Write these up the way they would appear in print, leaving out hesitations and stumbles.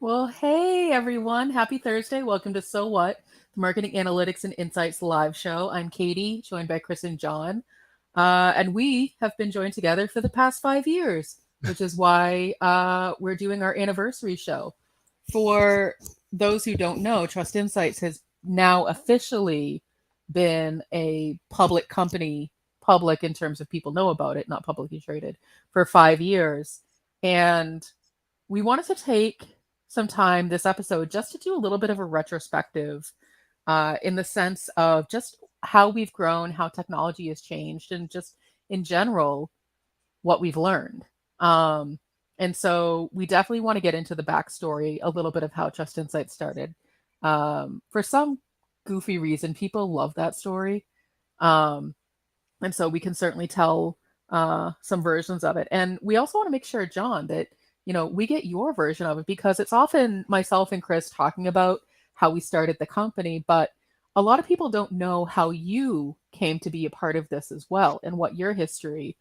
Well, hey everyone. Happy Thursday. Welcome to So What, the Marketing Analytics and Insights live show. I'm Katie, joined by Chris and John. And we have been joined together for the past 5 years, which is why we're doing our anniversary show. For those who don't know, Trust Insights has now officially been a public company, public in terms of people know about it, not publicly traded, for 5 years. And we wanted to take some time this episode just to do a little bit of a retrospective in the sense of just how we've grown, how technology has changed, and just in general, what we've learned. And so we definitely want to get into the backstory, a little bit of how Trust Insight started. For some goofy reason, people love that story. Um, and so we can certainly tell some versions of it. And we also want to make sure, John, that we get your version of it because it's often myself and Chris talking about how we started the company, but a lot of people don't know how you came to be a part of this as well and what your history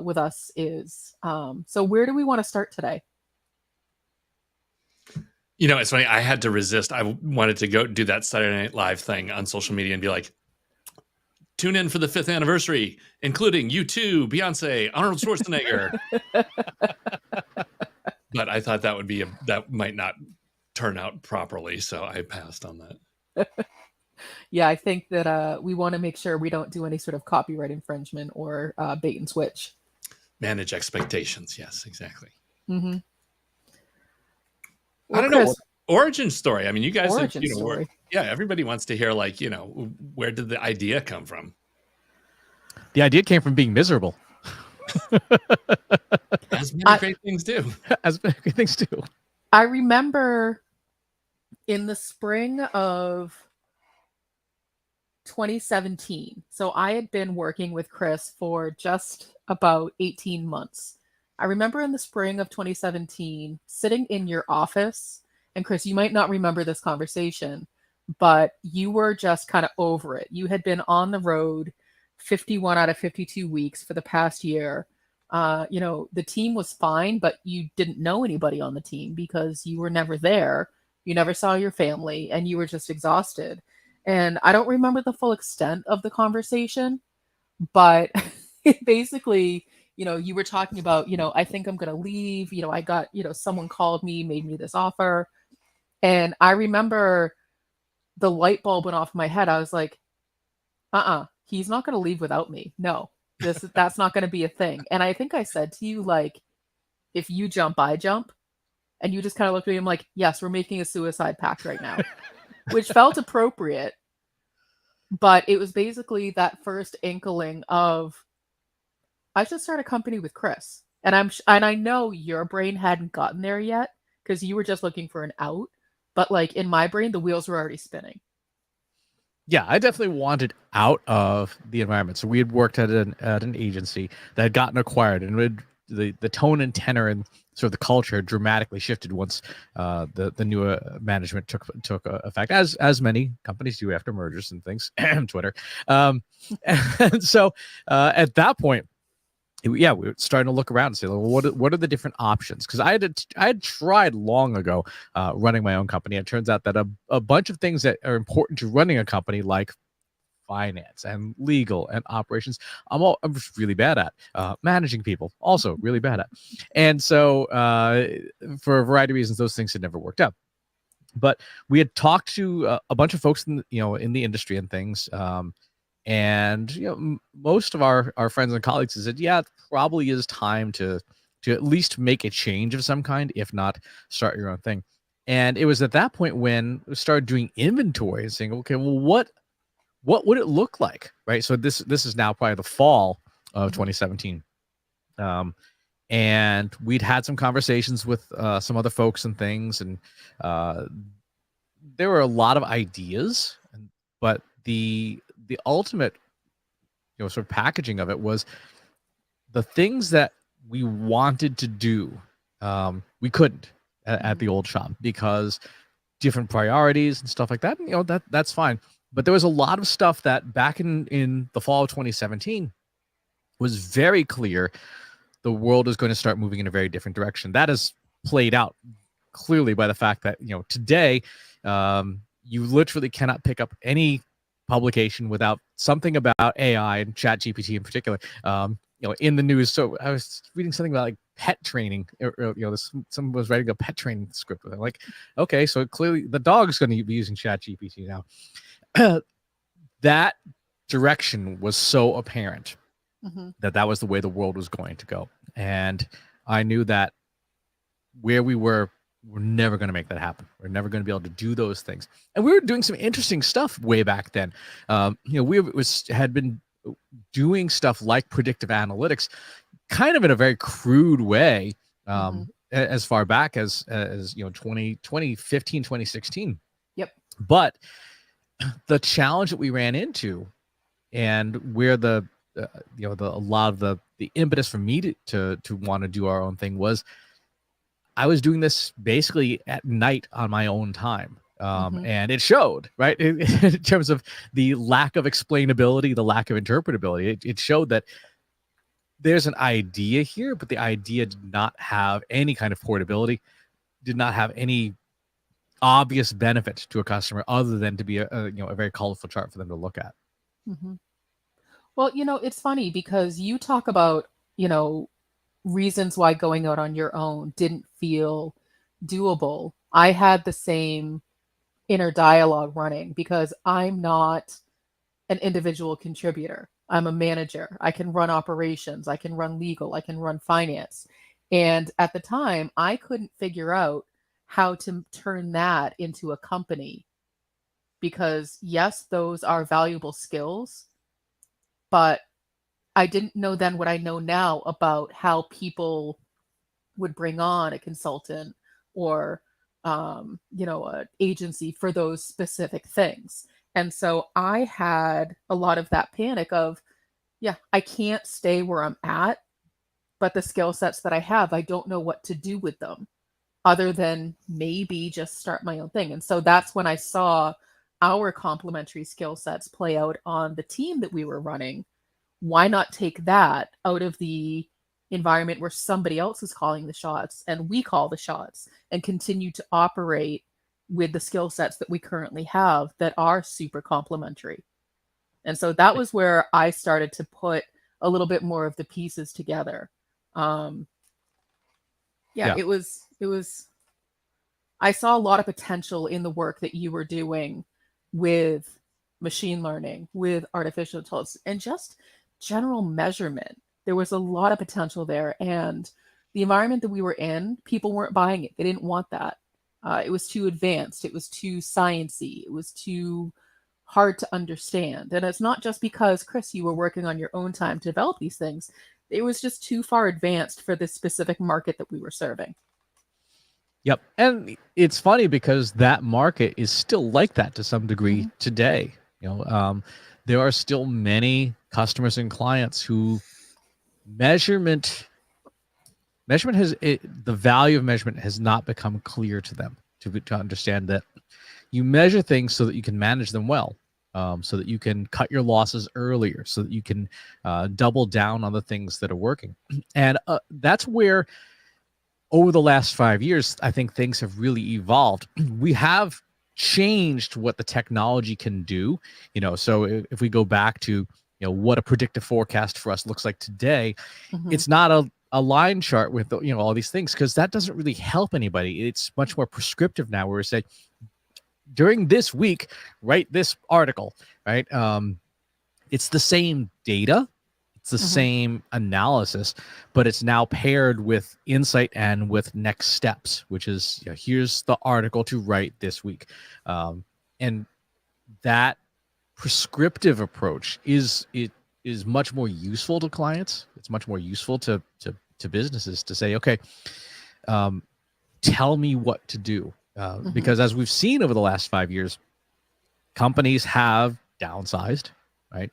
with us is. So where do we want to start today? It's funny. I had to resist. I wanted to go do that Saturday Night Live thing on social media and be like, tune in for the 5th anniversary, including U2, Beyonce, Arnold Schwarzenegger. But I thought that might not turn out properly, so I passed on that. Yeah, I think that we want to make sure we don't do any sort of copyright infringement or bait and switch. Manage expectations. Yes, exactly. Mm-hmm. Well, I don't know. Origin story. I mean, you guys have, story. Everybody wants to hear, like, where did the idea come from? The idea came from being miserable. As many great things do. As many great things do. I remember in the spring of 2017. So I had been working with Chris for just about 18 months. I remember in the spring of 2017 sitting in your office, and Chris, you might not remember this conversation, but you were just kind of over it. You had been on the road 51 out of 52 weeks for the past year. The team was fine, but you didn't know anybody on the team because you were never there. You never saw your family and you were just exhausted. And I don't remember the full extent of the conversation, but basically, you were talking about, I think I'm going to leave. I got, someone called me, made me this offer. And I remember the light bulb went off in my head. I was like, he's not going to leave without me. No, that's not going to be a thing. And I think I said to you, like, if you jump, I jump. And you just kind of looked at me. I'm like, yes, we're making a suicide pact right now, which felt appropriate. But it was basically that first inkling of, I should start a company with Chris. And I know your brain hadn't gotten there yet because you were just looking for an out. But like in my brain, the wheels were already spinning. Yeah, I definitely wanted out of the environment. So we had worked at an agency that had gotten acquired, and the tone and tenor and sort of the culture had dramatically shifted once the new management took effect, as many companies do after mergers and things. Twitter, and so at that point, we were starting to look around and say, well, what are the different options? Because I had tried long ago running my own company. It turns out that a bunch of things that are important to running a company, like finance and legal and operations, I'm just really bad at. Managing people, also really bad at. And so for a variety of reasons, those things had never worked out. But we had talked to a bunch of folks in the industry and things. And most of our friends and colleagues said, yeah, it probably is time to at least make a change of some kind, if not start your own thing. And it was at that point when we started doing inventory and saying, okay, well, what would it look like, right? So this is now probably the fall of 2017. And we'd had some conversations with some other folks and things, and there were a lot of ideas, but the ultimate sort of packaging of it was the things that we wanted to do, we couldn't at the old shop because different priorities and stuff like that. And, that's fine. But there was a lot of stuff that back in the fall of 2017 was very clear the world is going to start moving in a very different direction. That has played out clearly by the fact that today you literally cannot pick up any publication without something about AI and ChatGPT in particular. In the news. So I was reading something about like pet training. Someone was writing a pet training script with it. Like, okay, so clearly the dog's going to be using ChatGPT now. That direction was so apparent that was the way the world was going to go, and I knew that where we're never going to make that happen. We're never going to be able to do those things. And we were doing some interesting stuff way back then. Had been doing stuff like predictive analytics kind of in a very crude way as far back as 2015, 2016. Yep. But the challenge that we ran into and where a lot of the impetus for me to want to do our own thing was I was doing this basically at night on my own time. And it showed, right? In terms of the lack of explainability, the lack of interpretability, it showed that there's an idea here, but the idea did not have any kind of portability, did not have any obvious benefit to a customer other than to be a very colorful chart for them to look at. Well, it's funny because you talk about, reasons why going out on your own didn't feel doable. I had the same inner dialogue running because I'm not an individual contributor. I'm a manager. I can run operations. I can run legal. I can run finance. And at the time, I couldn't figure out how to turn that into a company because, yes, those are valuable skills, but I didn't know then what I know now about how people would bring on a consultant or an agency for those specific things. And so I had a lot of that panic of, I can't stay where I'm at, but the skill sets that I have, I don't know what to do with them other than maybe just start my own thing. And so that's when I saw our complementary skill sets play out on the team that we were running. Why not take that out of the environment where somebody else is calling the shots and we call the shots and continue to operate with the skill sets that we currently have that are super complementary. And so that was where I started to put a little bit more of the pieces together. It was, I saw a lot of potential in the work that you were doing with machine learning, with artificial intelligence, and just general measurement. There was a lot of potential there. And the environment that we were in, people weren't buying it. They didn't want that. It was too advanced. It was too sciencey. It was too hard to understand. And it's not just because, Chris, you were working on your own time to develop these things. It was just too far advanced for this specific market that we were serving. Yep. And it's funny because that market is still like that to some degree today. There are still many customers and clients who measurement has the value of measurement has not become clear to them to understand that you measure things so that you can manage them well, so that you can cut your losses earlier, so that you can double down on the things that are working. And that's where over the last 5 years, I think things have really evolved. We have changed what the technology can do. So if we go back to what a predictive forecast for us looks like today, it's not a line chart with all these things, because that doesn't really help anybody. It's much more prescriptive now, where we say during this week write this article, right? It's the same data, it's the same analysis, but it's now paired with insight and with next steps, which is here's the article to write this week. And that prescriptive approach is much more useful to clients. It's much more useful to businesses to say, okay, tell me what to do. Because as we've seen over the last 5 years, companies have downsized, right?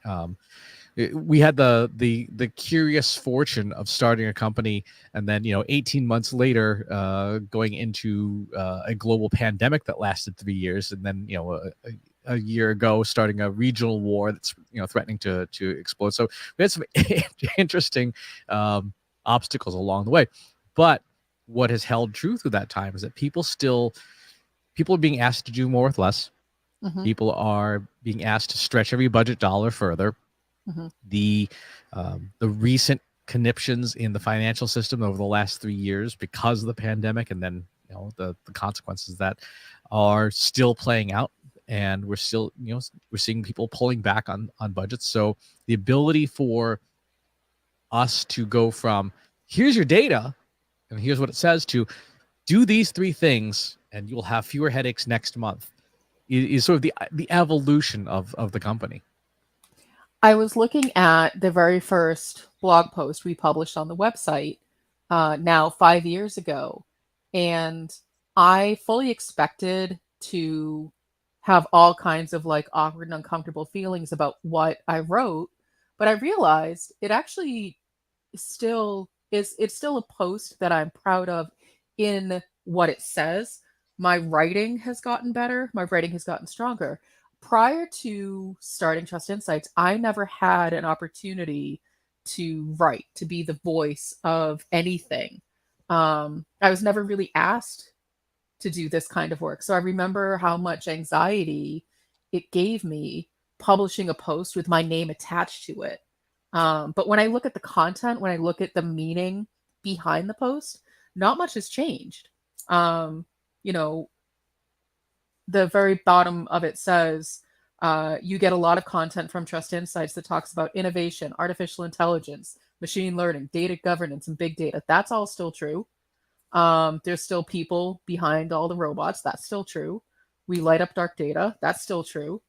We had the curious fortune of starting a company and then 18 months later going into a global pandemic that lasted 3 years, and then a year ago starting a regional war that's threatening to explode. So we had some interesting obstacles along the way, but what has held true through that time is that people are being asked to do more with less. Mhm. People are being asked to stretch every budget dollar further. Mhm. The recent conniptions in the financial system over the last 3 years because of the pandemic, and then the consequences that are still playing out, and we're still we're seeing people pulling back on budgets. So the ability for us to go from here's your data and here's what it says to do these 3 things and you'll have fewer headaches next month is sort of the evolution of the company. I was looking at the very first blog post we published on the website now 5 years ago, and I fully expected to have all kinds of like awkward and uncomfortable feelings about what I wrote, but I realized it actually still is it's still a post that I'm proud of in what it says. My writing has gotten better, my writing has gotten stronger. Prior to starting Trust Insights, I never had an opportunity to write, to be the voice of anything. I was never really asked to do this kind of work. So I remember how much anxiety it gave me publishing a post with my name attached to it. But when I look at the content, when I look at the meaning behind the post, not much has changed. You know, the very bottom of it says, you get a lot of content from Trust Insights that talks about innovation, artificial intelligence, machine learning, data governance, and big data. That's all still true. There's still people behind all the robots. That's still true. We light up dark data. That's still true.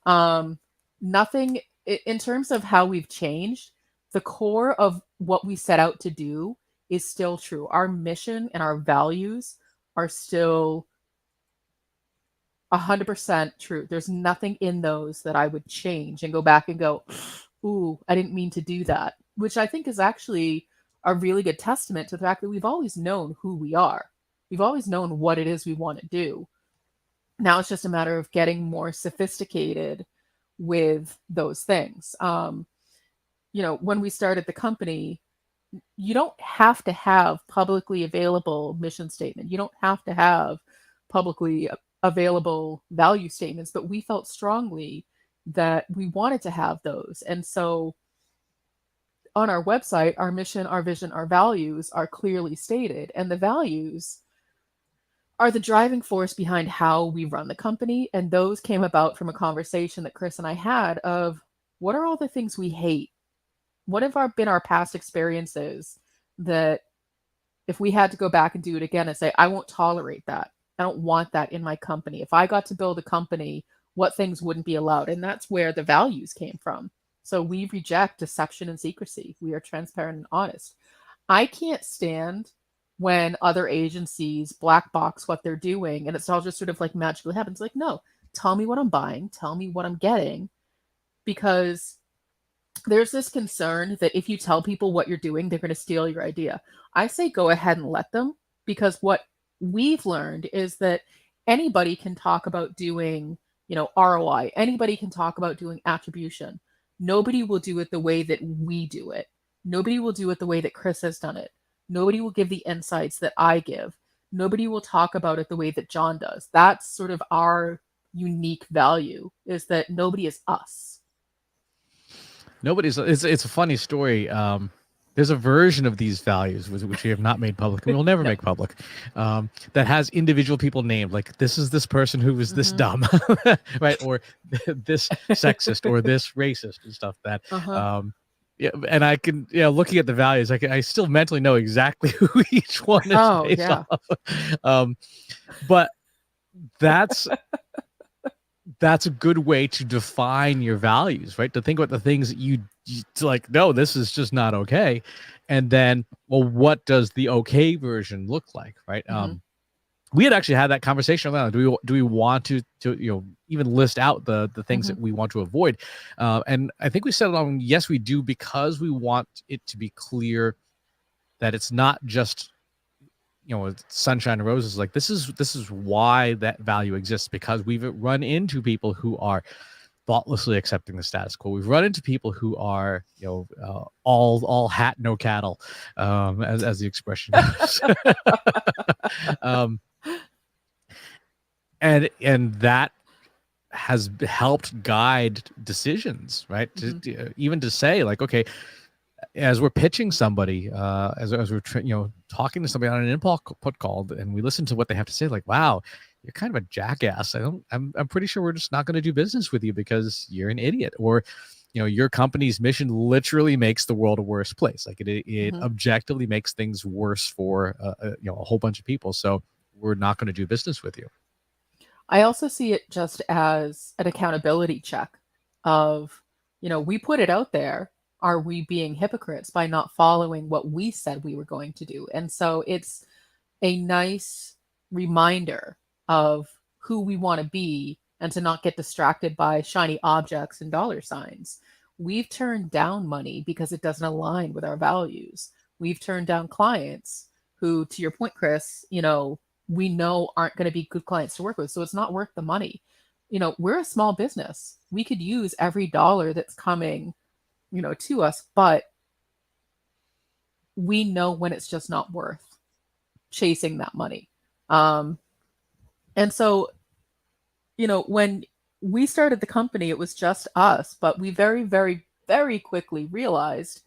Nothing in terms of how we've changed, the core of what we set out to do is still true. Our mission and our values are still 100% true. There's nothing in those that I would change and go back and go, ooh, I didn't mean to do that, which I think is actually a really good testament to the fact that we've always known who we are. We've always known what it is we want to do. Now it's just a matter of getting more sophisticated with those things. When we started the company, you don't have to have publicly available mission statement. You don't have to have publicly available value statements, but we felt strongly that we wanted to have those. And so on our website, our mission, our vision, our values are clearly stated, and the values are the driving force behind how we run the company. And those came about from a conversation that Chris and I had of what are all the things we hate? What have been our past experiences that if we had to go back and do it again and say, I won't tolerate that. I don't want that in my company. If I got to build a company, what things wouldn't be allowed? And that's where the values came from. So we reject deception and secrecy. We are transparent and honest. I can't stand when other agencies black box what they're doing and it's all just sort of like magically happens. Like, no, tell me what I'm buying. Tell me what I'm getting. Because there's this concern that if you tell people what you're doing, they're going to steal your idea. I say go ahead and let them, because what we've learned is that anybody can talk about doing, ROI. Anybody can talk about doing attribution. Nobody will do it the way that we do it. Nobody will do it the way that Chris has done it. Nobody will give the insights that I give. Nobody will talk about it the way that John does. That's sort of our unique value, is that nobody is us. It's a funny story. There's a version of these values which we have not made public and we'll never make public, that has individual people named, like this is this person who was this dumb, right? Or this sexist or this racist and stuff that, yeah. And I can, looking at the values, I still mentally know exactly who each one is based off. But that's a good way to define your values, right? To think about the things that you like, no, this is just not okay. And then, well, what does the okay version look like, right? We had actually had that conversation around, do we want to even list out the things that we want to avoid? And I think we settled on, yes, we do, because we want it to be clear that it's not just sunshine and roses. Like this is why that value exists, because we've run into people who are thoughtlessly accepting the status quo. We've run into people who are, all hat, no cattle, as the expression goes. And that has helped guide decisions, right? Even to say like, okay, as we're pitching somebody, as we're talking to somebody on an input call, and we listen to what they have to say, like, wow, you're kind of a jackass. I'm pretty sure we're just not going to do business with you because you're an idiot, or your company's mission literally makes the world a worse place. Like it objectively makes things worse for a whole bunch of people. So we're not going to do business with you. I also see it just as an accountability check of, we put it out there. Are we being hypocrites by not following what we said we were going to do? And so it's a nice reminder of who we want to be and to not get distracted by shiny objects and dollar signs. We've turned down money because it doesn't align with our values. We've turned down clients who, to your point, Chris, we know aren't going to be good clients to work with. So it's not worth the money. We're a small business. We could use every dollar that's coming, to us, but we know when it's just not worth chasing that money. And so, when we started the company, it was just us, but we very, very, very quickly realized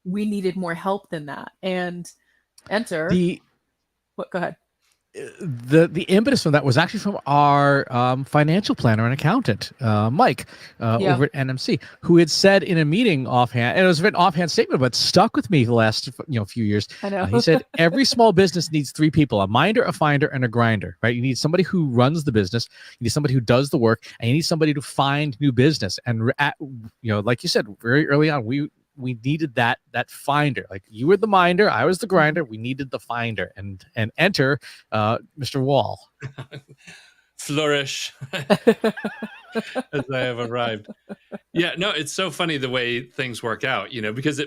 we needed more help than that. And enter go ahead. The impetus from that was actually from our financial planner and accountant, Mike, over at NMC, who had said in a meeting offhand, and it was a very offhand statement, but stuck with me the last few years. I know. He said every small business needs three people: a minder, a finder, and a grinder. Right? You need somebody who runs the business, you need somebody who does the work, and you need somebody to find new business. And like you said very early on, we needed that finder. Like, you were the minder, I was the grinder. We needed the finder, and enter Mr. Wall. Flourish as I have arrived. Yeah, no, it's so funny the way things work out, because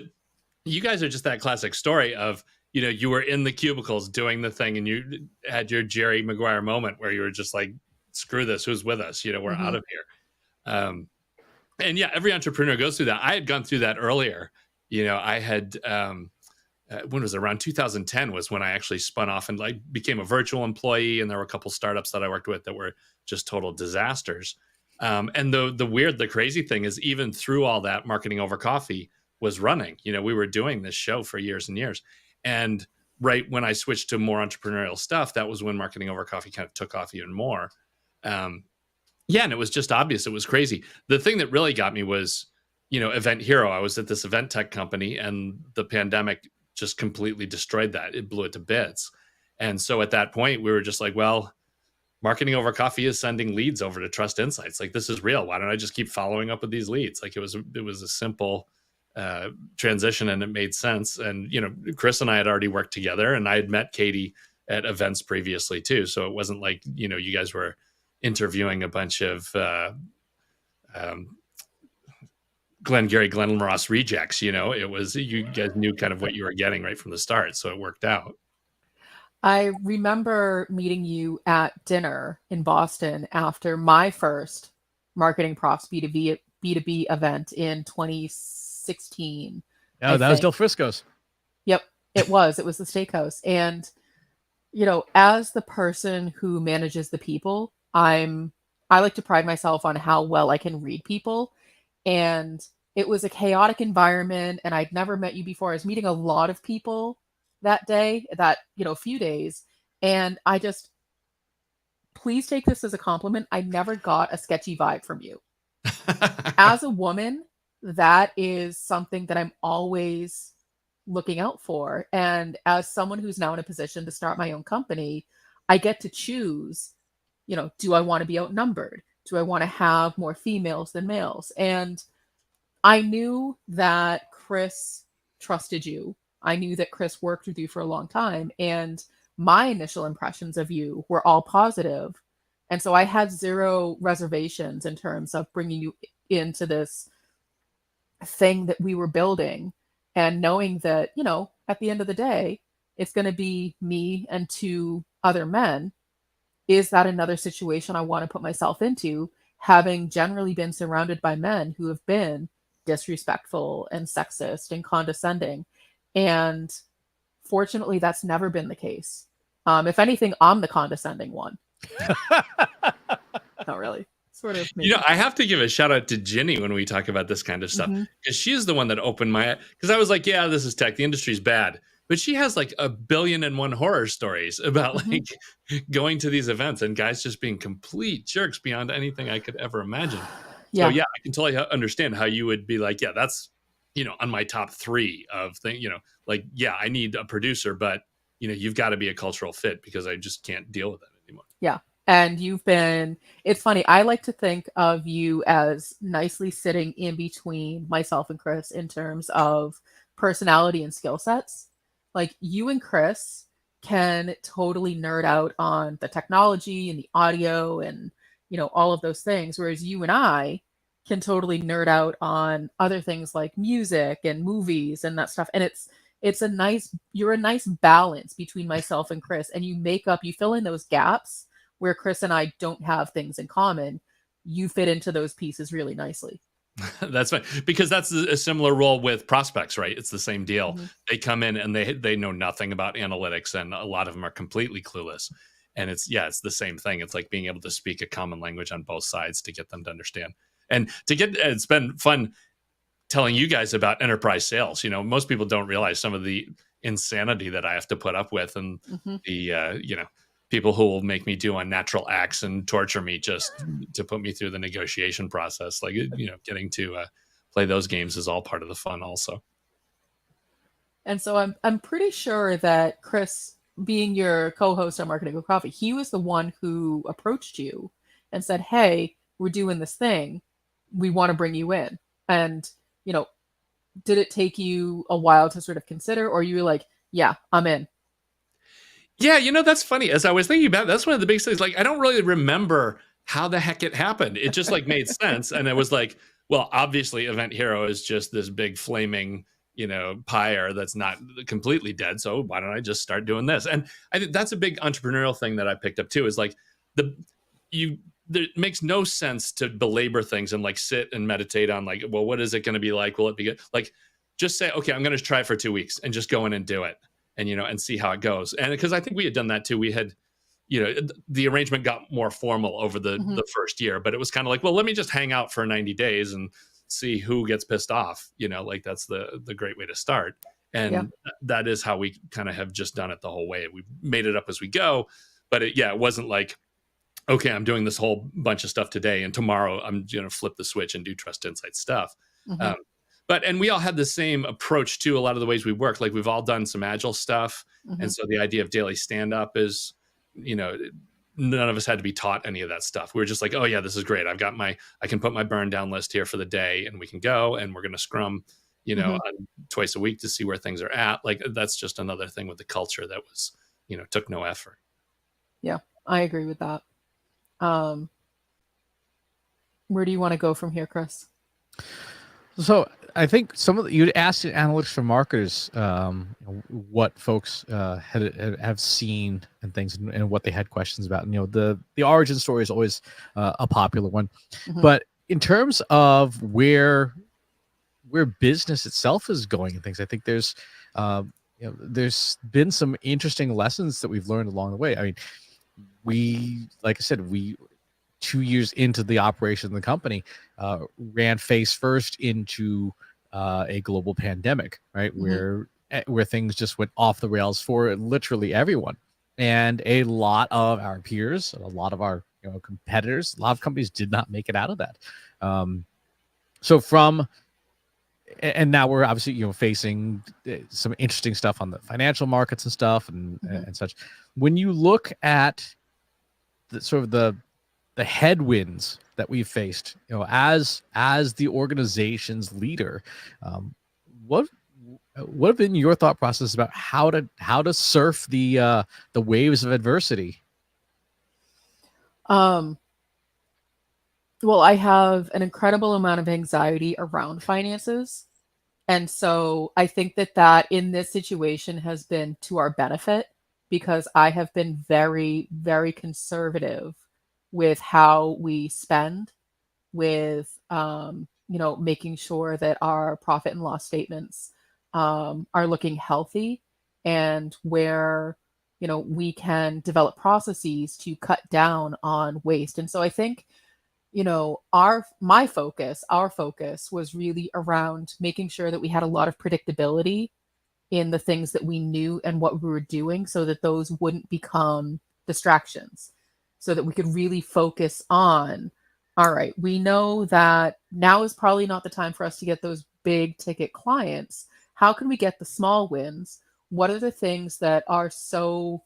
you guys are just that classic story of, you were in the cubicles doing the thing, and you had your Jerry Maguire moment where you were just like, screw this, who's with us? We're out of here. And yeah, every entrepreneur goes through that. I had gone through that earlier. I had, when was it? Around 2010 was when I actually spun off and became a virtual employee. And there were a couple startups that I worked with that were just total disasters. And the crazy thing is, even through all that, Marketing Over Coffee was running. We were doing this show for years and years. And right when I switched to more entrepreneurial stuff, that was when Marketing Over Coffee kind of took off even more. Yeah, and it was just obvious. It was crazy. The thing that really got me was, Event Hero. I was at this event tech company, and the pandemic just completely destroyed that. It blew it to bits. And so at that point, we were just like, well, Marketing Over Coffee is sending leads over to Trust Insights. Like, this is real. Why don't I just keep following up with these leads? Like, it was a simple transition, and it made sense. And, Chris and I had already worked together, and I had met Katie at events previously too. So it wasn't like, you guys were interviewing a bunch of Glenn Ross rejects. It was, you guys knew kind of what you were getting right from the start, so it worked out. I remember meeting you at dinner in Boston after my first Marketing Profs B2B event in 2016. Oh, that was Del Frisco's. Yep, it was the steakhouse. And as the person who manages the people, I like to pride myself on how well I can read people. And it was a chaotic environment, and I'd never met you before. I was meeting a lot of people that day, few days. And I just, please take this as a compliment. I never got a sketchy vibe from you. As a woman, that is something that I'm always looking out for. And as someone who's now in a position to start my own company, I get to choose, do I want to be outnumbered? Do I want to have more females than males? And I knew that Chris trusted you. I knew that Chris worked with you for a long time. And my initial impressions of you were all positive. And so I had zero reservations in terms of bringing you into this thing that we were building, and knowing that, at the end of the day, it's going to be me and two other men. Is that another situation I want to put myself into? having generally been surrounded by men who have been disrespectful and sexist and condescending. And fortunately, that's never been the case. If anything, I'm the condescending one. Not really. Sort of. Maybe. You know, I have to give a shout out to Ginny when we talk about this kind of stuff, because she's the one that opened my, because I was like, yeah, this is tech. The industry's bad. But she has like 1,000,000,001 horror stories about like going to these events and guys just being complete jerks beyond anything I could ever imagine. Yeah. So yeah, I can totally understand how you would be like, yeah, that's, you know, on my top 3 of things, you know, like, yeah, I need a producer, but you know, you've got to be a cultural fit because I just can't deal with it anymore. Yeah. And you've been, it's funny, I like to think of you as nicely sitting in between myself and Chris in terms of personality and skill sets. Like you and Chris can totally nerd out on the technology and the audio and, you know, all of those things. Whereas you and I can totally nerd out on other things like music and movies and that stuff. And you're a nice balance between myself and Chris, and you fill in those gaps where Chris and I don't have things in common. You fit into those pieces really nicely. That's fine, because that's a similar role with prospects, right? It's the same deal. They come in and they know nothing about analytics, and a lot of them are completely clueless. And it's the same thing. It's like being able to speak a common language on both sides to get them to understand. And it's been fun telling you guys about enterprise sales. You know, most people don't realize some of the insanity that I have to put up with, and the you know, people who will make me do unnatural acts and torture me just to put me through the negotiation process. Like, you know, getting to play those games is all part of the fun also. And so I'm pretty sure that Chris, being your co-host on Marketing with Coffee, he was the one who approached you and said, hey, we're doing this thing. We want to bring you in. And, you know, did it take you a while to sort of consider, or you were like, yeah, I'm in? Yeah, you know, that's funny. As I was thinking about it, that's one of the big things. Like, I don't really remember how the heck it happened. It just like made sense. And it was like, well, obviously Event Hero is just this big flaming, you know, pyre that's not completely dead. So why don't I just start doing this? And I think that's a big entrepreneurial thing that I picked up too, is like it makes no sense to belabor things and like sit and meditate on like, well, what is it going to be like? Will it be good? Like, just say, okay, I'm going to try it for 2 weeks and just go in and do it. And, you know, and see how it goes. And because I think we had done that too. We had, you know, the arrangement got more formal over the first year, but it was kind of like, well, let me just hang out for 90 days and see who gets pissed off. You know, like that's the great way to start. And that is how we kind of have just done it the whole way. We made it up as we go, but it wasn't like, okay, I'm doing this whole bunch of stuff today, and tomorrow I'm going to flip the switch and do Trust Insight stuff. And we all had the same approach to a lot of the ways we work. Like we've all done some agile stuff. And so the idea of daily stand up is, you know, none of us had to be taught any of that stuff. We were just like, oh yeah, this is great. I can put my burn down list here for the day, and we can go, and we're going to scrum, you know, twice a week to see where things are at. Like that's just another thing with the culture that was, you know, took no effort. Yeah, I agree with that. Where do you want to go from here, Chris? So I think you'd asked analytics for marketers what folks have seen and things, and what they had questions about. And, you know, the origin story is always a popular one, but in terms of where business itself is going and things, I think there's there's been some interesting lessons that we've learned along the way. I mean, like I said, 2 years into the operation of the company, ran face first into a global pandemic, right? Where things just went off the rails for literally everyone. And a lot of our peers, a lot of our competitors, a lot of companies did not make it out of that. And now we're obviously facing some interesting stuff on the financial markets and stuff and such. When you look at the headwinds that we've faced, as the organization's leader, what have been your thought process about how to surf the waves of adversity? Well, I have an incredible amount of anxiety around finances. And so I think that in this situation has been to our benefit, because I have been very, very conservative with how we spend with making sure that our profit and loss statements are looking healthy, and where we can develop processes to cut down on waste. And so I think our focus was really around making sure that we had a lot of predictability in the things that we knew and what we were doing, so that those wouldn't become distractions, so that we could really focus on, all right, we know that now is probably not the time for us to get those big ticket clients. How can we get the small wins? What are the things that are so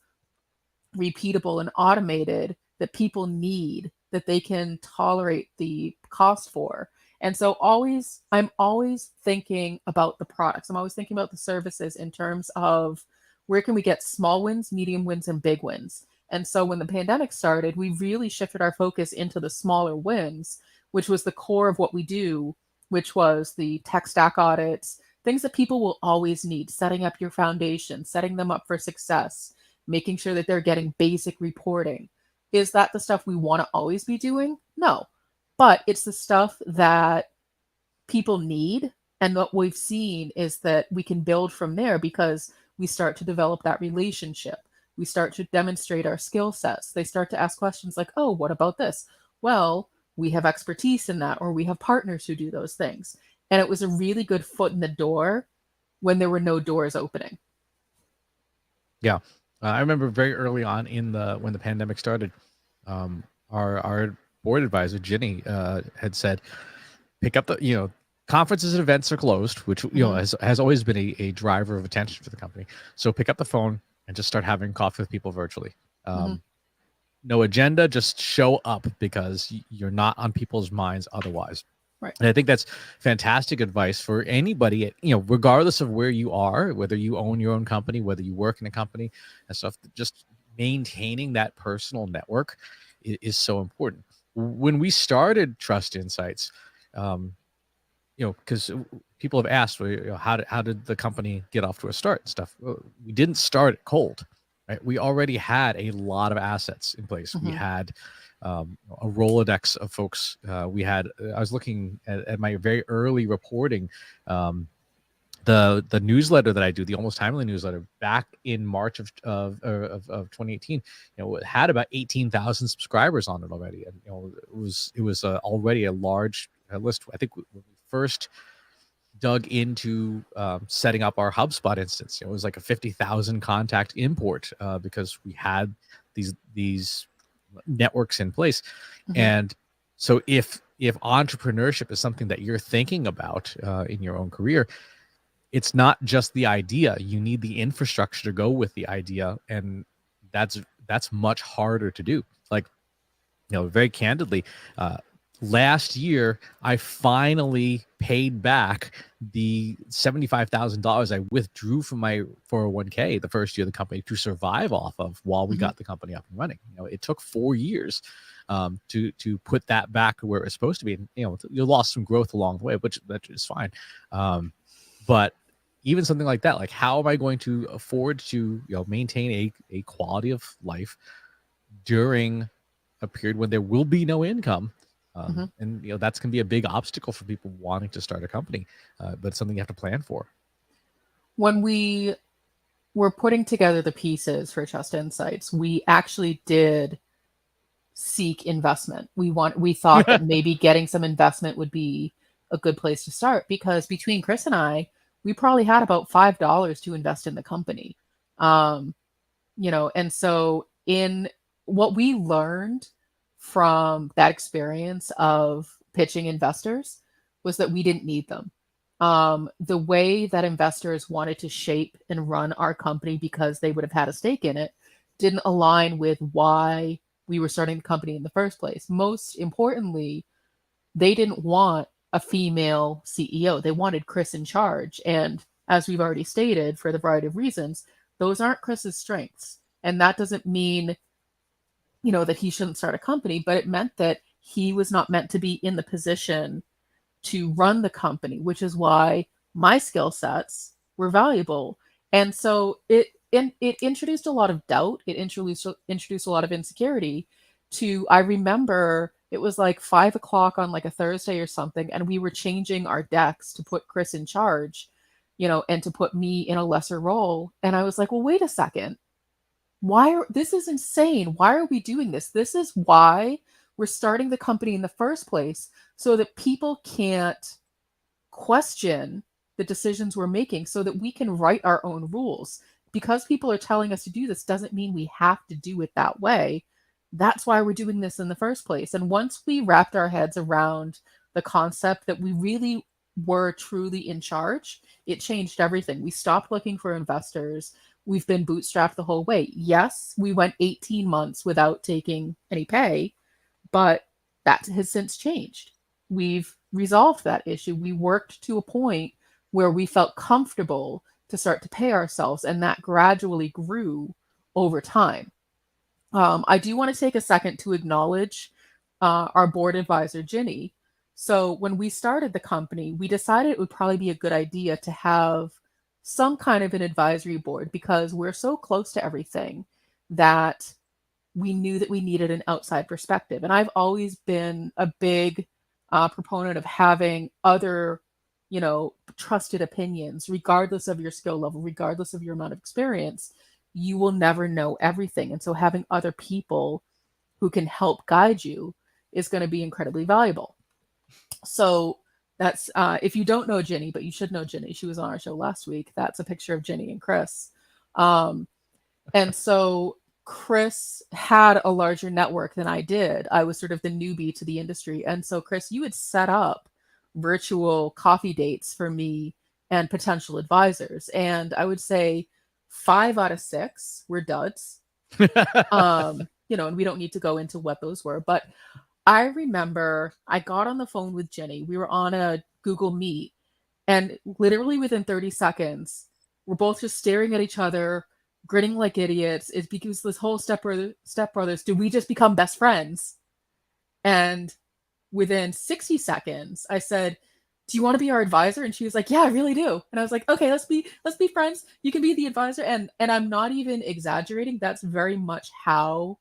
repeatable and automated that people need, that they can tolerate the cost for? And so I'm always thinking about the products. I'm always thinking about the services in terms of where can we get small wins, medium wins, and big wins. And so when the pandemic started, we really shifted our focus into the smaller wins, which was the core of what we do, which was the tech stack audits, things that people will always need, setting up your foundation, setting them up for success, making sure that they're getting basic reporting. Is that the stuff we want to always be doing? No. But it's the stuff that people need. And what we've seen is that we can build from there, because we start to develop that relationship. We start to demonstrate our skill sets. They start to ask questions like, oh, what about this? Well, we have expertise in that, or we have partners who do those things. And it was a really good foot in the door when there were no doors opening. Yeah. I remember very early on when the pandemic started, our board advisor, Ginny, had said, pick up the, conferences and events are closed, which, has always been a driver of attention for the company. So pick up the phone and just start having coffee with people virtually. No agenda, just show up, because you're not on people's minds otherwise. Right. And I think that's fantastic advice for anybody, regardless of where you are, whether you own your own company, whether you work in a company and stuff. Just maintaining that personal network is so important. When we started Trust Insights, because people have asked, how did the company get off to a start and stuff? Well, we didn't start it cold, right? We already had a lot of assets in place. We had a Rolodex of folks. I was looking at my very early reporting, the newsletter that I do, the Almost Timely newsletter, back in March of 2018, it had about 18,000 subscribers on it already, and it was already a large list. I think when we first dug into setting up our HubSpot instance, it was like a 50,000 contact import, because we had these networks in place. And so if entrepreneurship is something that you're thinking about in your own career, it's not just the idea. You need the infrastructure to go with the idea, and that's much harder to do. Like, very candidly, last year I finally paid back the $75,000 I withdrew from my 401k the first year of the company to survive off of while we got the company up and running. It took 4 years to put that back where it was supposed to be. And, you lost some growth along the way, which that is fine. But even something like that, like, how am I going to afford to maintain a quality of life during a period when there will be no income? And that's going to be a big obstacle for people wanting to start a company, but it's something you have to plan for. When we were putting together the pieces for Trust Insights, we actually did seek investment. We thought that maybe getting some investment would be a good place to start, because between Chris and I, we probably had about $5 to invest in the company. And so in what we learned from that experience of pitching investors was that we didn't need them. The way that investors wanted to shape and run our company, because they would have had a stake in it, didn't align with why we were starting the company in the first place. Most importantly, they didn't want a female CEO. They wanted Chris in charge. And as we've already stated, for the variety of reasons, those aren't Chris's strengths. And that doesn't mean that he shouldn't start a company, but it meant that he was not meant to be in the position to run the company, which is why my skill sets were valuable. And so it introduced a lot of doubt. It introduced a lot of insecurity I remember it was like 5 o'clock on like a Thursday or something, and we were changing our decks to put Chris in charge, and to put me in a lesser role. And I was like, well, wait a second. This is insane. Why are we doing this? This is why we're starting the company in the first place, so that people can't question the decisions we're making, so that we can write our own rules. Because people are telling us to do this doesn't mean we have to do it that way. That's why we're doing this in the first place. And once we wrapped our heads around the concept that we really were truly in charge, it changed everything. We stopped looking for investors. We've been bootstrapped the whole way. Yes, we went 18 months without taking any pay, but that has since changed. We've resolved that issue. We worked to a point where we felt comfortable to start to pay ourselves, and that gradually grew over time. I do want to take a second to acknowledge our board advisor, Ginny. So when we started the company, we decided it would probably be a good idea to have some kind of an advisory board, because we're so close to everything that we knew that we needed an outside perspective. And I've always been a big proponent of having other, trusted opinions, regardless of your skill level, regardless of your amount of experience. You will never know everything. And so having other people who can help guide you is going to be incredibly valuable. So that's, if you don't know Ginny, but you should know Ginny, she was on our show last week. That's a picture of Ginny and Chris. And so Chris had a larger network than I did. I was sort of the newbie to the industry. And so, Chris, you had set up virtual coffee dates for me and potential advisors. And I would say 5 out of 6 were duds. And we don't need to go into what those were. But I remember I got on the phone with Jenny. We were on a Google Meet. And literally within 30 seconds, we're both just staring at each other, grinning like idiots. It's because this whole stepbrothers, did we just become best friends? And within 60 seconds, I said, do you want to be our advisor? And she was like, yeah, I really do. And I was like, okay, let's be friends. You can be the advisor. And I'm not even exaggerating. That's very much how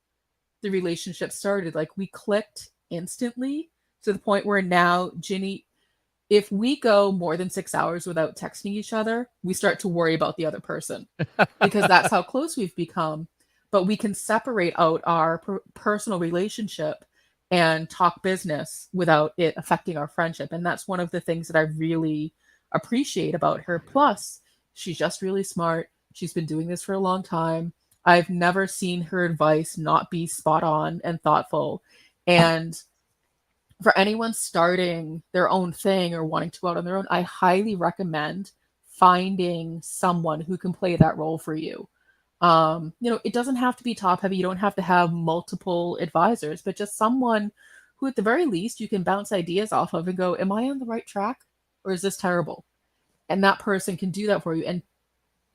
the relationship started. Like, we clicked instantly to the point where now Ginny, if we go more than 6 hours without texting each other, we start to worry about the other person, because that's how close we've become. But we can separate out our personal relationship and talk business without it affecting our friendship. And that's one of the things that I really appreciate about her. Plus, she's just really smart. She's been doing this for a long time. I've never seen her advice not be spot on and thoughtful. And for anyone starting their own thing or wanting to go out on their own, I highly recommend finding someone who can play that role for you. It doesn't have to be top heavy. You don't have to have multiple advisors, but just someone who at the very least you can bounce ideas off of and go, am I on the right track, or is this terrible? And that person can do that for you. And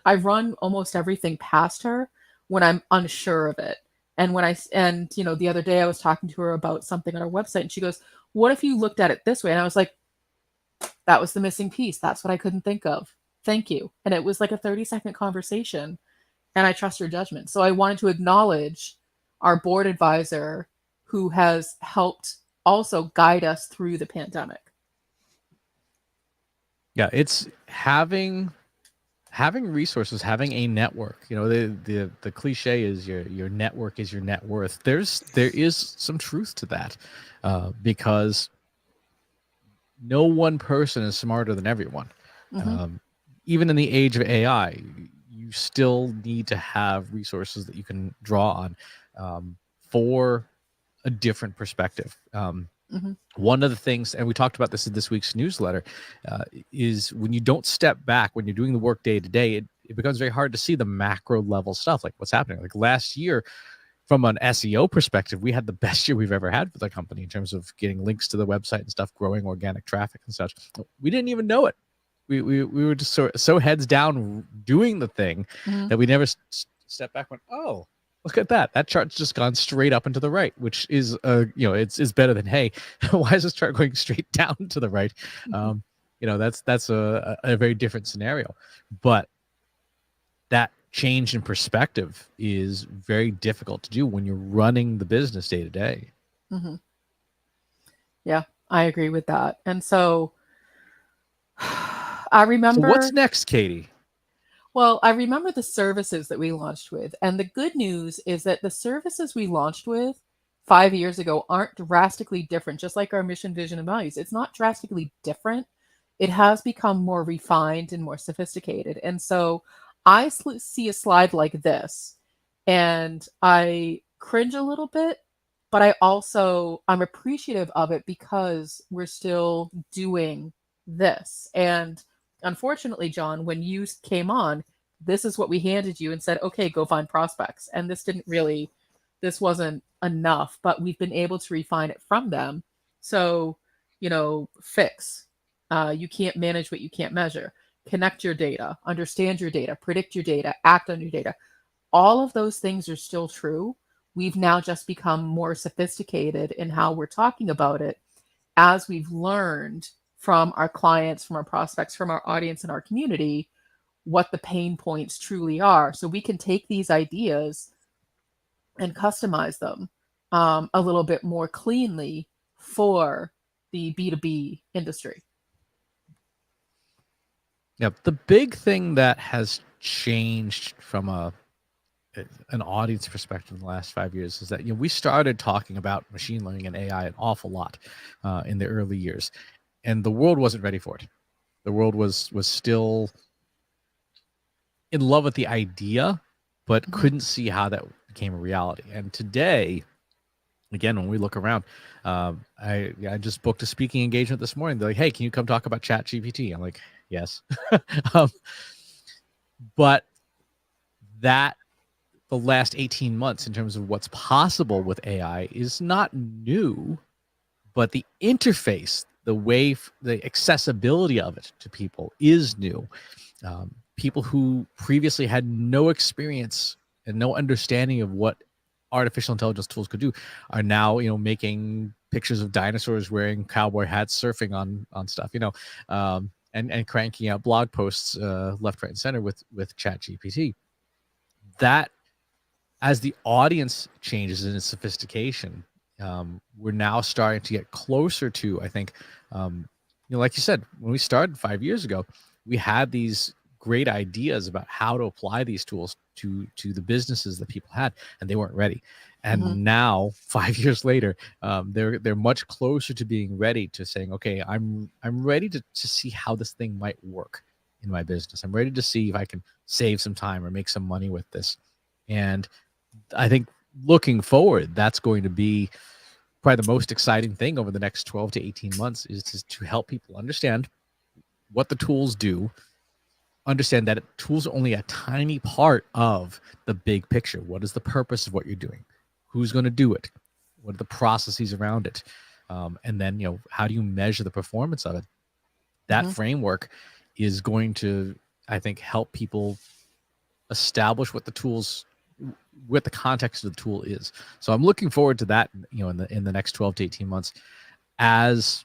I run almost everything past her when I'm unsure of it. And the other day I was talking to her about something on our website, and she goes, what if you looked at it this way? And I was like, that was the missing piece. That's what I couldn't think of. Thank you. And it was like a 30-second conversation, and I trust her judgment. So I wanted to acknowledge our board advisor, who has helped also guide us through the pandemic. Yeah, it's having resources, having a network. The cliche is your network is your net worth. There is some truth to that, because no one person is smarter than everyone. Mm-hmm. Even in the age of AI, you still need to have resources that you can draw on for a different perspective. Mm-hmm. One of the things, and we talked about this in this week's newsletter, is when you don't step back, when you're doing the work day to day, it becomes very hard to see the macro level stuff, like what's happening. Like last year, from an SEO perspective, we had the best year we've ever had for the company in terms of getting links to the website and stuff, growing organic traffic and such. We didn't even know it. We were just so heads down doing the thing Mm-hmm. that we never stepped back and went, oh, look at that. That chart's just gone straight up and to the right, which is, it's better than, hey, why is this chart going straight down to the right? Mm-hmm. That's a very different scenario. But that change in perspective is very difficult to do when you're running the business day to day. Mm-hmm. Yeah, I agree with that. And so I So remember, what's next, Katie? well, I remember the services that we launched with. And the good news is that the services we launched with 5 years ago aren't drastically different, just like our mission, vision, and values. It's not drastically different. It has become more refined and more sophisticated. And so see a slide like this and I cringe a little bit, but I'm appreciative of it because we're still doing this. And unfortunately, John, when you came on, this is what we handed you and said, okay, go find prospects. And this wasn't enough, but we've been able to refine it from them. So, fix. You can't manage what you can't measure. Connect your data, understand your data, predict your data, act on your data. All of those things are still true. We've now just become more sophisticated in how we're talking about it as we've learned from our clients, from our prospects, from our audience and our community, what the pain points truly are. So we can take these ideas and customize them a little bit more cleanly for the B2B industry. Yep. The big thing that has changed from an audience perspective in the last 5 years is that we started talking about machine learning and AI an awful lot in the early years, and the world wasn't ready for it. The world was still in love with the idea, but couldn't see how that became a reality. And today, again, when we look around, I just booked a speaking engagement this morning. They're like, "Hey, can you come talk about ChatGPT?" I'm like, "Yes," but that the last 18 months in terms of what's possible with AI is not new, but the interface, the accessibility of it to people is new. People who previously had no experience and no understanding of what artificial intelligence tools could do are now, making pictures of dinosaurs wearing cowboy hats, surfing on stuff, and cranking out blog posts left, right, and center with ChatGPT. That, as the audience changes in its sophistication, we're now starting to get closer to, I think, like you said, when we started 5 years ago, we had these great ideas about how to apply these tools to the businesses that people had, and they weren't ready. And now, 5 years later, they're much closer to being ready to saying, okay, I'm ready to see how this thing might work in my business. I'm ready to see if I can save some time or make some money with this. And I think looking forward, that's going to be probably the most exciting thing over the next 12 to 18 months is to help people understand what the tools do, understand that tools are only a tiny part of the big picture. What is the purpose of what you're doing? Who's going to do it? What are the processes around it? And then, how do you measure the performance of it? That framework is going to, I think, help people establish what the context of the tool is. So I'm looking forward to that, in the next 12 to 18 months, as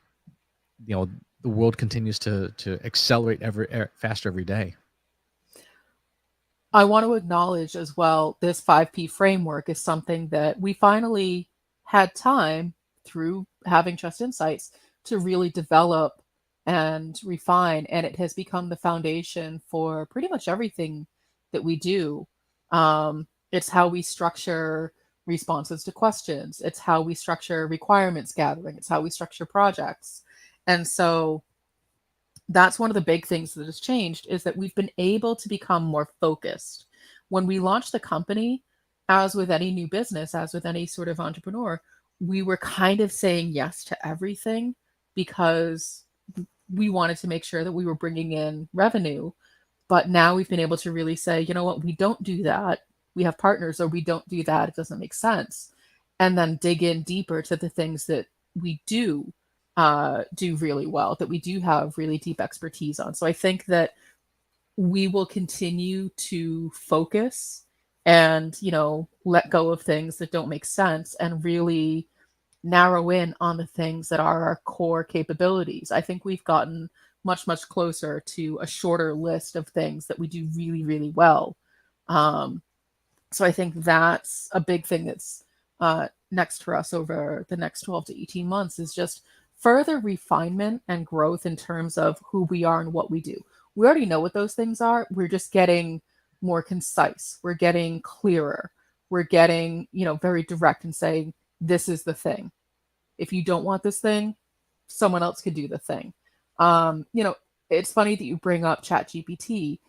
the world continues to accelerate faster every day. I want to acknowledge as well, this 5P framework is something that we finally had time through having Trust Insights to really develop and refine, and it has become the foundation for pretty much everything that we do. It's how we structure responses to questions. It's how we structure requirements gathering. It's how we structure projects. And so that's one of the big things that has changed, is that we've been able to become more focused. When we launched the company, as with any new business, as with any sort of entrepreneur, we were kind of saying yes to everything because we wanted to make sure that we were bringing in revenue. But now we've been able to really say, you know what, we don't do that. We have partners, or we don't do that. It doesn't make sense. And then dig in deeper to the things that we do really well, that we do have really deep expertise on. So I think that we will continue to focus and, let go of things that don't make sense and really narrow in on the things that are our core capabilities. I think we've gotten much, much closer to a shorter list of things that we do really, really well. So I think that's a big thing that's next for us over the next 12 to 18 months, is just further refinement and growth in terms of who we are and what we do. We already know what those things are. We're just getting more concise. We're getting clearer. We're getting, very direct and saying, this is the thing. If you don't want this thing, someone else could do the thing. It's funny that you bring up ChatGPT.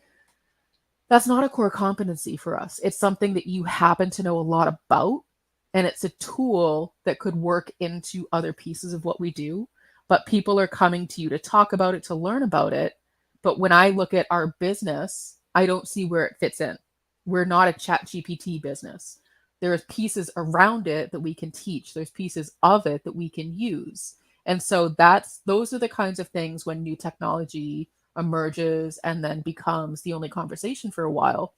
That's not a core competency for us. It's something that you happen to know a lot about, and it's a tool that could work into other pieces of what we do. But people are coming to you to talk about it, to learn about it. But when I look at our business, I don't see where it fits in. We're not a ChatGPT business. There's pieces around it that we can teach. There's pieces of it that we can use. And so those are the kinds of things when new technology emerges and then becomes the only conversation for a while.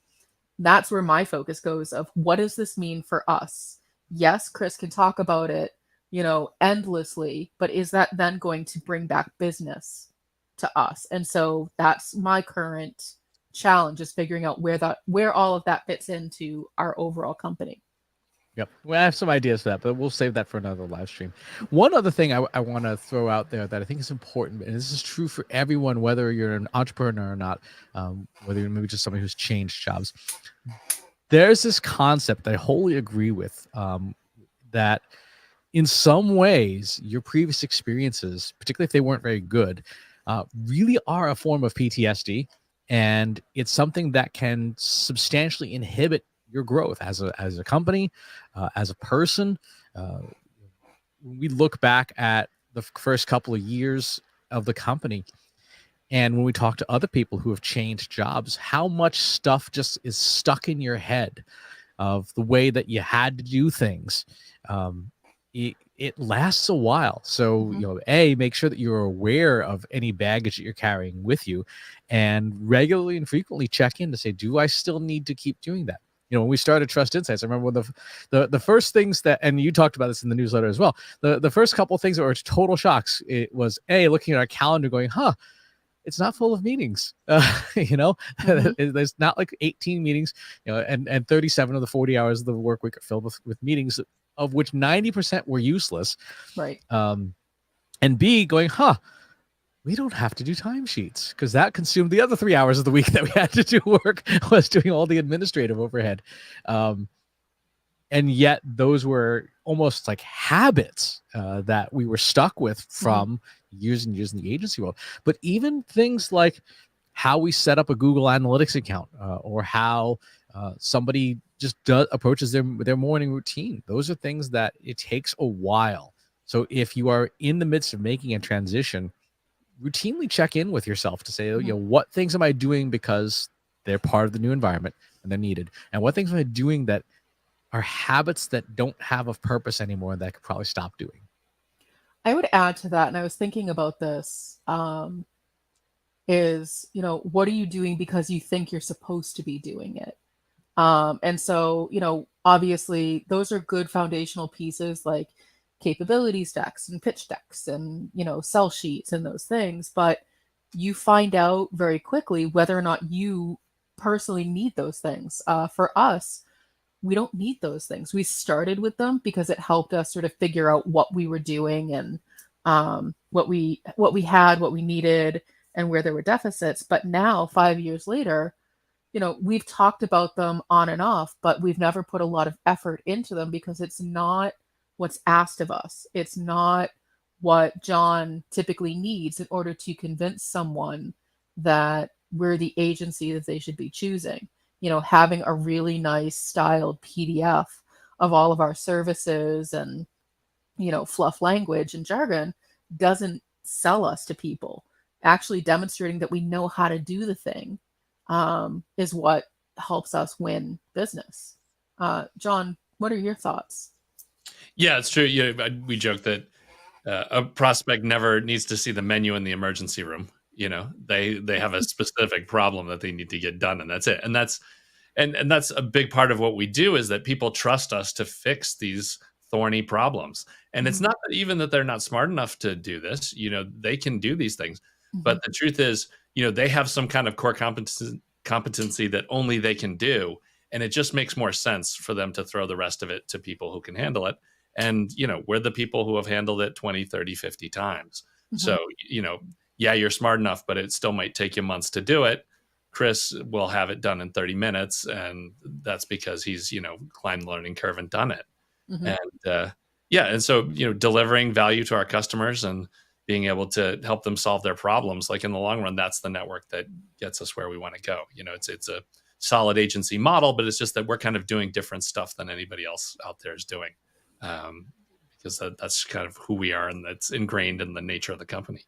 That's where my focus goes of what does this mean for us? Yes, Chris can talk about it, endlessly, but is that then going to bring back business to us? And so that's my current challenge, is figuring out where all of that fits into our overall company. Yep. Well, I have some ideas for that, but we'll save that for another live stream. One other thing I want to throw out there that I think is important, and this is true for everyone, whether you're an entrepreneur or not, whether you're maybe just somebody who's changed jobs. There's this concept that I wholly agree with, that in some ways, your previous experiences, particularly if they weren't very good, really are a form of PTSD. And it's something that can substantially inhibit your growth as a company, as a person. When we look back at the first couple of years of the company, and when we talk to other people who have changed jobs, how much stuff just is stuck in your head of the way that you had to do things. It lasts a while. So, make sure that you're aware of any baggage that you're carrying with you, and regularly and frequently check in to say, do I still need to keep doing that? When we started Trust Insights, I remember one of the first things that, and you talked about this in the newsletter as well, the first couple of things that were total shocks, it was looking at our calendar going, it's not full of meetings. Mm-hmm. There's not like 18 meetings, and 37 of the 40 hours of the work week are filled with meetings, of which 90% were useless. Right. And B, going, we don't have to do timesheets, because that consumed the other 3 hours of the week that we had to do work, was doing all the administrative overhead. And yet those were almost like habits that we were stuck with from years and years in the agency world. But even things like how we set up a Google Analytics account, or how somebody just approaches their morning routine. Those are things that it takes a while. So if you are in the midst of making a transition, routinely check in with yourself to say, what things am I doing because they're part of the new environment and they're needed? And what things am I doing that are habits that don't have a purpose anymore that I could probably stop doing? I would add to that, and I was thinking about this, is, what are you doing because you think you're supposed to be doing it? And so, obviously those are good foundational pieces like capabilities decks and pitch decks and, sell sheets and those things. But you find out very quickly whether or not you personally need those things. For us, we don't need those things. We started with them because it helped us sort of figure out what we were doing and what we had, what we needed, and where there were deficits. But now, 5 years later, we've talked about them on and off, but we've never put a lot of effort into them because it's not what's asked of us. It's not what John typically needs in order to convince someone that we're the agency that they should be choosing. Having a really nice styled PDF of all of our services and, fluff language and jargon doesn't sell us to people. Actually demonstrating that we know how to do the thing is what helps us win business. John, what are your thoughts? Yeah, it's true. We joke that a prospect never needs to see the menu in the emergency room. They have a specific problem that they need to get done, and that's it. And that's a big part of what we do, is that people trust us to fix these thorny problems. And it's not even that they're not smart enough to do this. They can do these things. But the truth is, they have some kind of core competency that only they can do. And it just makes more sense for them to throw the rest of it to people who can handle it. And, we're the people who have handled it 20, 30, 50 times. So, yeah, you're smart enough, but it still might take you months to do it. Chris will have it done in 30 minutes. And that's because he's, climbed the learning curve and done it. And and so, delivering value to our customers and being able to help them solve their problems, like in the long run, that's the network that gets us where we want to go. It's a solid agency model, but it's just that we're kind of doing different stuff than anybody else out there is doing. Because that's kind of who we are, and that's ingrained in the nature of the company.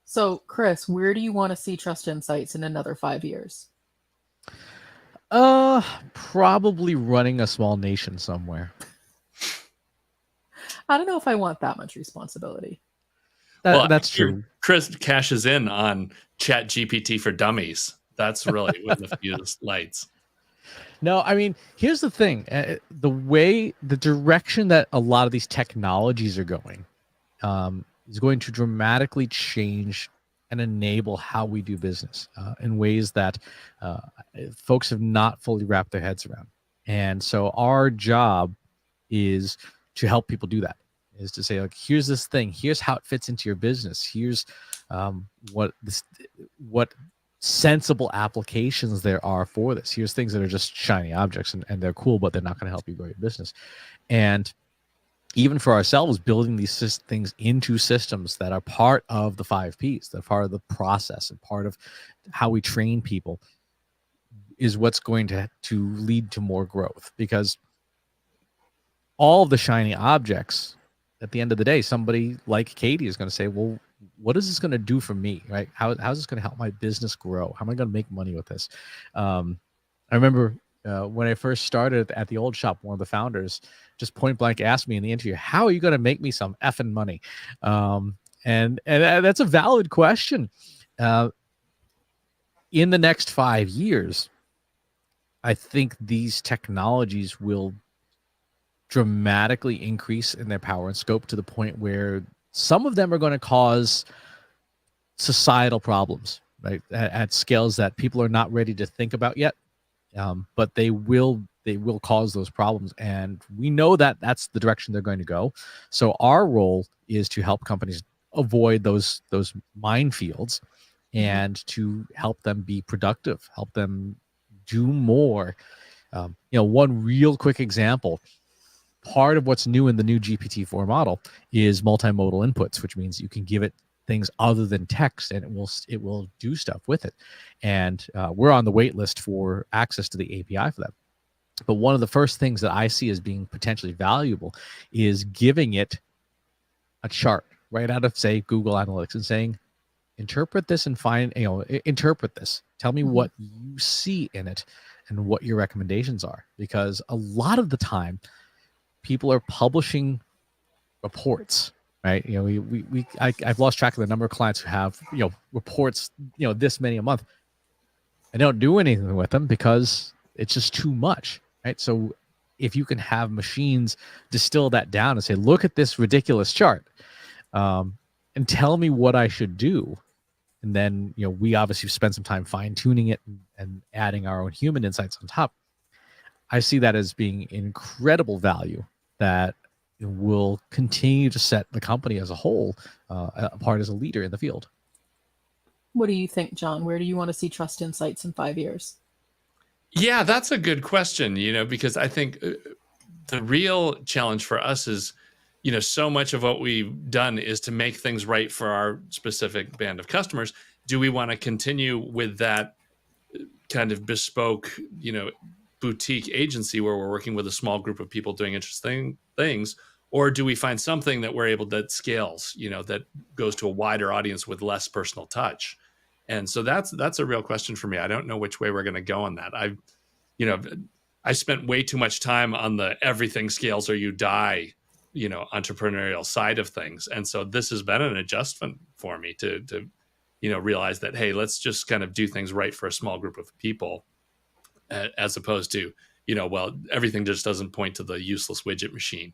So, Chris, where do you want to see Trust Insights in another 5 years? Probably running a small nation somewhere. I don't know if I want that much responsibility. That's true. Chris cashes in on Chat GPT for Dummies. That's really with the fewest lights. No, I mean, here's the thing. The direction that a lot of these technologies are going is going to dramatically change and enable how we do business in ways that folks have not fully wrapped their heads around. And so our job is to help people do that, is to say, like, here's this thing, here's how it fits into your business, here's what sensible applications there are for this. Here's things that are just shiny objects and they're cool, but they're not going to help you grow your business. And even for ourselves, building these things into systems that are part of the 5 Ps, that are part of the process and part of how we train people, is what's going to lead to more growth. Because all of the shiny objects, at the end of the day, somebody like Katie is going to say, well, what is this going to do for me, right? How is this going to help my business grow? How am I going to make money with this? I remember when I first started at the old shop, one of the founders just point blank asked me in the interview, how are you going to make me some effing money? And that's a valid question. In the next 5 years, I think these technologies will dramatically increase in their power and scope to the point where some of them are going to cause societal problems, right? At scales that people are not ready to think about yet. But they will cause those problems. And we know that that's the direction they're going to go. So our role is to help companies avoid those minefields and to help them be productive, help them do more. One real quick example, part of what's new in the new GPT-4 model is multimodal inputs, which means you can give it things other than text and it will do stuff with it. And we're on the wait list for access to the API for that. But one of the first things that I see as being potentially valuable is giving it a chart right out of, say, Google Analytics and saying, interpret this and interpret this. Tell me what you see in it and what your recommendations are. Because a lot of the time, people are publishing reports, right? I've lost track of the number of clients who have, reports, this many a month. I don't do anything with them because it's just too much, right? So if you can have machines distill that down and say, look at this ridiculous chart, and tell me what I should do. And then, we obviously spend some time fine tuning it and adding our own human insights on top. I see that as being incredible value that will continue to set the company as a whole apart as a leader in the field. What do you think, John? Where do you want to see Trust Insights in 5 years? Yeah, that's a good question, because I think the real challenge for us is, so much of what we've done is to make things right for our specific band of customers. Do we want to continue with that kind of bespoke, boutique agency where we're working with a small group of people doing interesting things? Or do we find something that we're able that scales, that goes to a wider audience with less personal touch? And so that's a real question for me. I don't know which way we're going to go on that. I spent way too much time on the everything scales or you die, entrepreneurial side of things. And so this has been an adjustment for me to realize that, hey, let's just kind of do things right for a small group of people, as opposed to, everything just doesn't point to the useless widget machine.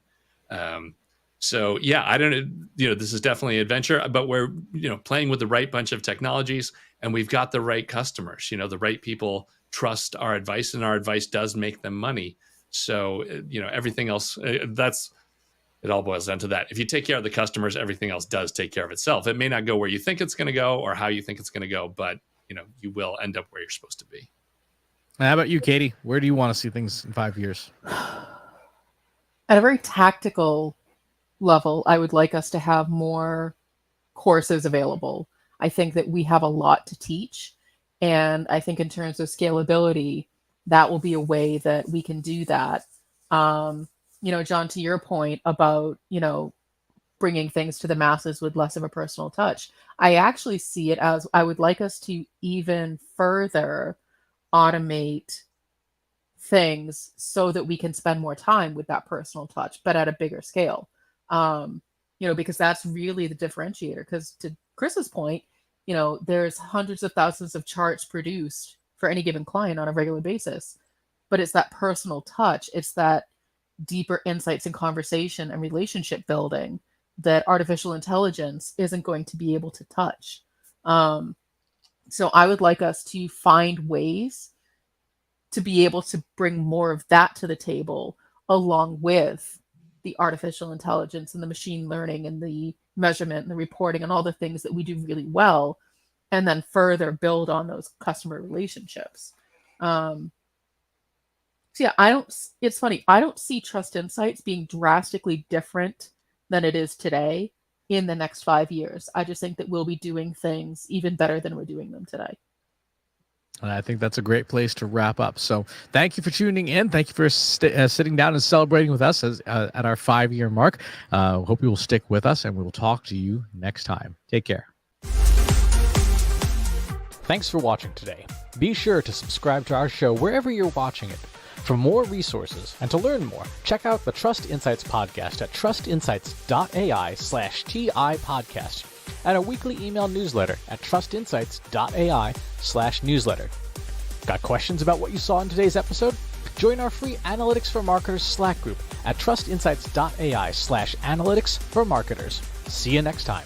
So yeah, I don't know, this is definitely an adventure, but we're, playing with the right bunch of technologies and we've got the right customers, the right people trust our advice and our advice does make them money. So, everything else, it all boils down to that. If you take care of the customers, everything else does take care of itself. It may not go where you think it's going to go or how you think it's going to go, but you will end up where you're supposed to be. How about you, Katie? Where do you want to see things in 5 years? At a very tactical level, I would like us to have more courses available. I think that we have a lot to teach. And I think in terms of scalability, that will be a way that we can do that. John, to your point about, bringing things to the masses with less of a personal touch, I actually see it as I would like us to even further automate things so that we can spend more time with that personal touch, but at a bigger scale. Because that's really the differentiator. Because to Chris's point, there's hundreds of thousands of charts produced for any given client on a regular basis, but it's that personal touch. It's that deeper insights and conversation and relationship building that artificial intelligence isn't going to be able to touch. So I would like us to find ways to be able to bring more of that to the table, along with the artificial intelligence and the machine learning and the measurement and the reporting and all the things that we do really well, and then further build on those customer relationships. It's funny. I don't see Trust Insights being drastically different than it is today in the next 5 years. I just think that we'll be doing things even better than we're doing them today. And I think that's a great place to wrap up. So thank you for tuning in. Thank you for sitting down and celebrating with us at our 5-year mark. Hope you will stick with us, and we will talk to you next time. Take care. Thanks for watching today. Be sure to subscribe to our show wherever you're watching it. For more resources and to learn more, check out the Trust Insights podcast at trustinsights.ai/TI podcast and a weekly email newsletter at trustinsights.ai/newsletter. Got questions about what you saw in today's episode? Join our free Analytics for Marketers Slack group at trustinsights.ai/analytics for marketers. See you next time.